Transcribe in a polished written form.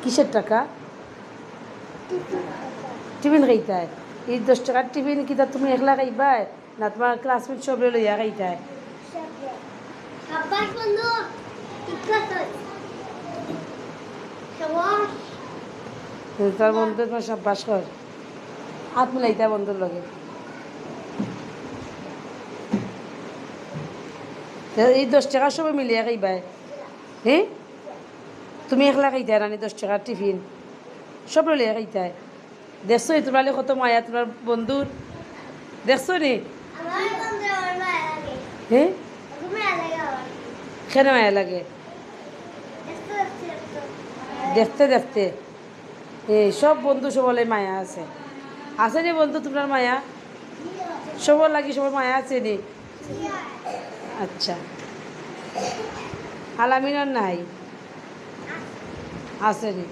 কিসের টাকা? টিফিন খাইতায়। এই 10 টাকার টিফিন কি তা তুমি একলা খাইবাই না তোমার ক্লাসমেট সব লইয়া খাইতায়? তার বন্ধু তোমার সাব্বাস কর, হাত মিলাইতা বন্ধুর লগে। এই 10 টাকার সবাই মিলিয়া খাইবাই? হ্যাঁ, তুমি একলা খাইতায় রানি 10 টাকার টিফিন সব লইয়া খাইতায়? দেখছো তোমার কত মায়া তোমার বন্ধুর, দেখছো নি? হ্যাঁ, কেন মায়া লাগে? দেখতে দেখতে এই সব বন্ধু সবলে মায়া আছে, আছে নি বন্ধু তোমার মায়া? সবার লাগি সবার মায়া আছে নি? আচ্ছা, আলামিনার নাই? আছে নি?